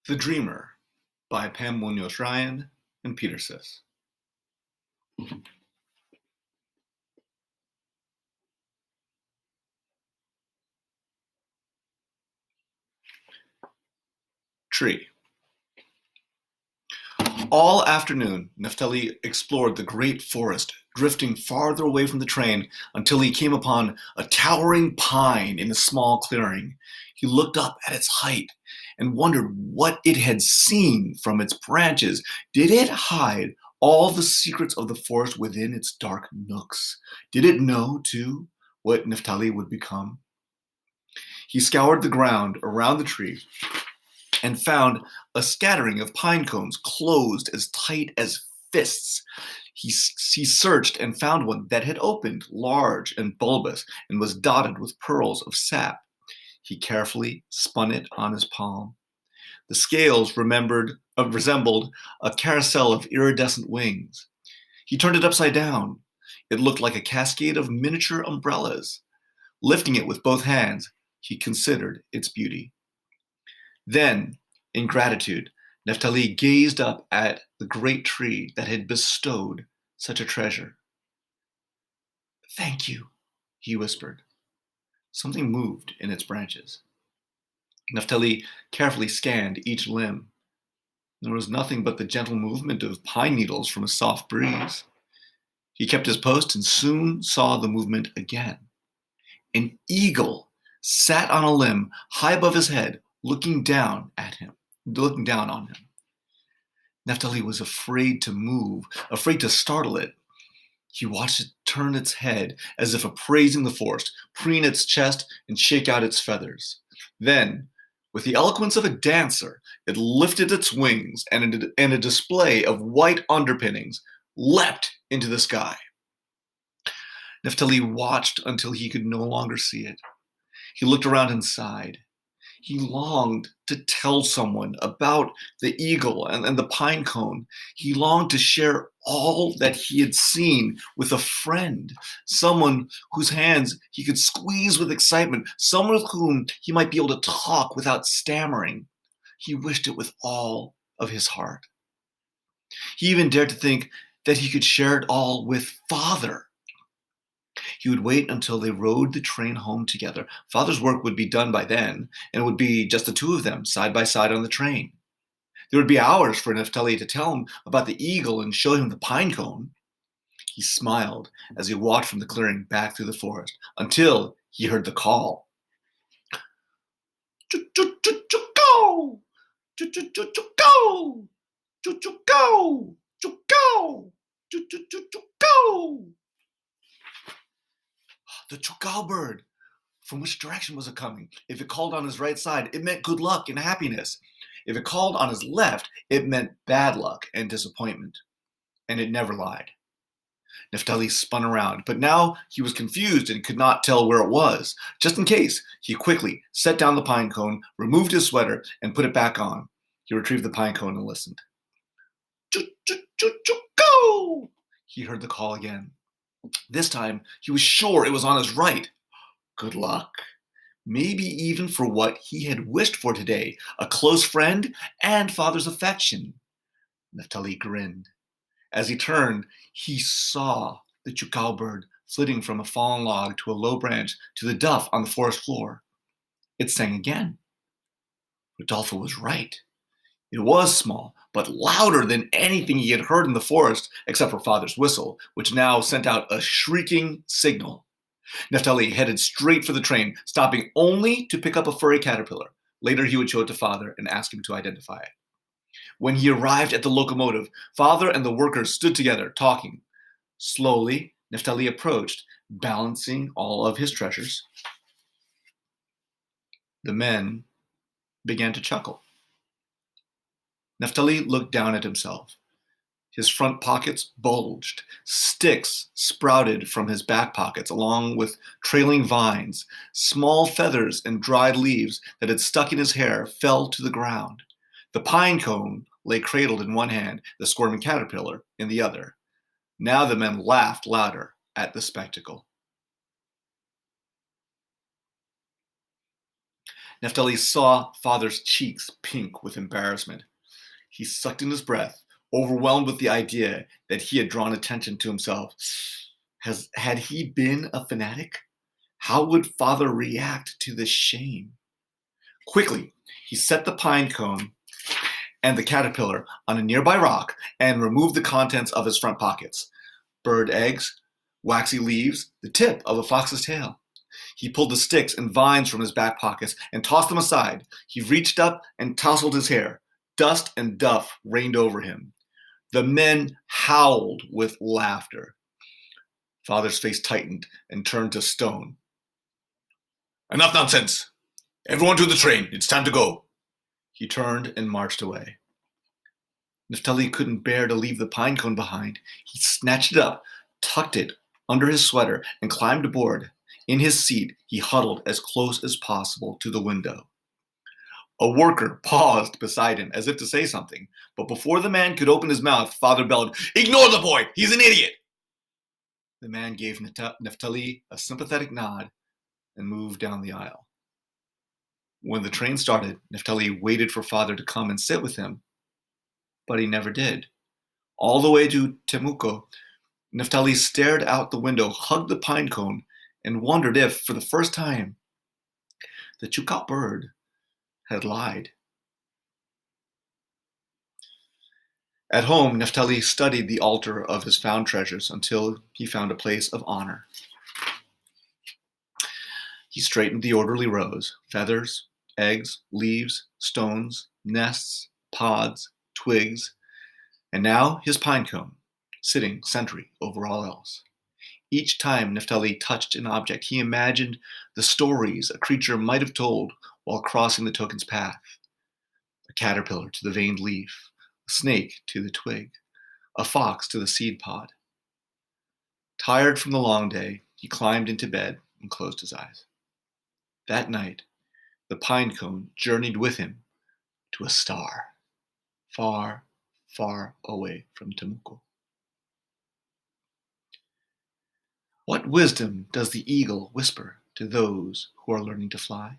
The Dreamer by Pam Muñoz Ryan and Peter Sis. Tree. All afternoon, Neftali explored the great forest, drifting farther away from the train until he came upon a towering pine in a small clearing. He looked up at its height and wondered what it had seen from its branches. Did it hide all the secrets of the forest within its dark nooks? Did it know, too, what Neftali would become? He scoured the ground around the tree and found a scattering of pine cones closed as tight as fists. He searched and found one that had opened, large and bulbous, and was dotted with pearls of sap. He carefully spun it on his palm. The scales resembled a carousel of iridescent wings. He turned it upside down. It looked like a cascade of miniature umbrellas. Lifting it with both hands, he considered its beauty. Then, in gratitude, Neftali gazed up at the great tree that had bestowed such a treasure. "Thank you," he whispered. Something moved in its branches. Neftali carefully scanned each limb. There was nothing but the gentle movement of pine needles from a soft breeze. He kept his post and soon saw the movement again. An eagle sat on a limb high above his head, looking down on him. Neftali was afraid to move, afraid to startle it. He watched it turn its head as if appraising the forest, preen its chest, and shake out its feathers. Then, with the eloquence of a dancer, it lifted its wings and a display of white underpinnings leapt into the sky. Neftali watched until he could no longer see it. He looked around and sighed. He longed to tell someone about the eagle and the pine cone. He longed to share all that he had seen with a friend, someone whose hands he could squeeze with excitement, someone with whom he might be able to talk without stammering. He wished it with all of his heart. He even dared to think that he could share it all with Father. He would wait until they rode the train home together. Father's work would be done by then, and it would be just the two of them, side by side on the train. There would be hours for Neftali to tell him about the eagle and show him the pine cone. He smiled as he walked from the clearing back through the forest until he heard the call. Choo-choo-choo-choo-go! Choo-choo-choo-choo-go! Choo-choo-go! Choo-go! Choo-choo-choo-choo-go! The chukal bird. From which direction was it coming? If it called on his right side, it meant good luck and happiness. If it called on his left, it meant bad luck and disappointment. And it never lied. Neftali spun around, but now he was confused and could not tell where it was. Just in case, he quickly set down the pine cone, removed his sweater, and put it back on. He retrieved the pine cone and listened. Choo-choo-choo-choo-go! He heard the call again. This time, he was sure it was on his right. Good luck. Maybe even for what he had wished for today, a close friend and Father's affection. Neftali grinned. As he turned, he saw the chukal bird flitting from a fallen log to a low branch to the duff on the forest floor. It sang again. Rodolfo was right. It was small, but louder than anything he had heard in the forest, except for Father's whistle, which now sent out a shrieking signal. Neftali headed straight for the train, stopping only to pick up a furry caterpillar. Later, he would show it to Father and ask him to identify it. When he arrived at the locomotive, Father and the workers stood together, talking. Slowly, Neftali approached, balancing all of his treasures. The men began to chuckle. Neftali looked down at himself. His front pockets bulged. Sticks sprouted from his back pockets, along with trailing vines. Small feathers and dried leaves that had stuck in his hair fell to the ground. The pine cone lay cradled in one hand, the squirming caterpillar in the other. Now the men laughed louder at the spectacle. Neftali saw Father's cheeks pink with embarrassment. He sucked in his breath, overwhelmed with the idea that he had drawn attention to himself. Had he been a fanatic? How would Father react to this shame? Quickly, he set the pine cone and the caterpillar on a nearby rock and removed the contents of his front pockets: bird eggs, waxy leaves, the tip of a fox's tail. He pulled the sticks and vines from his back pockets and tossed them aside. He reached up and tousled his hair. Dust and duff rained over him. The men howled with laughter. Father's face tightened and turned to stone. "Enough nonsense! Everyone to the train. It's time to go." He turned and marched away. Neftali couldn't bear to leave the pine cone behind. He snatched it up, tucked it under his sweater, and climbed aboard. In his seat, he huddled as close as possible to the window. A worker paused beside him as if to say something, but before the man could open his mouth, Father bellowed, "Ignore the boy! He's an idiot!" The man gave Neftali a sympathetic nod and moved down the aisle. When the train started, Neftali waited for Father to come and sit with him, but he never did. All the way to Temuco, Neftali stared out the window, hugged the pine cone, and wondered if, for the first time, the Chukot bird had lied. At home, Neftali studied the altar of his found treasures until he found a place of honor. He straightened the orderly rows: feathers, eggs, leaves, stones, nests, pods, twigs, and now his pine cone, sitting sentry over all else. Each time Neftali touched an object, he imagined the stories a creature might have told while crossing the token's path. A caterpillar to the veined leaf, a snake to the twig, a fox to the seed pod. Tired from the long day, he climbed into bed and closed his eyes. That night, the pine cone journeyed with him to a star, far, far away from Temuco. What wisdom does the eagle whisper to those who are learning to fly?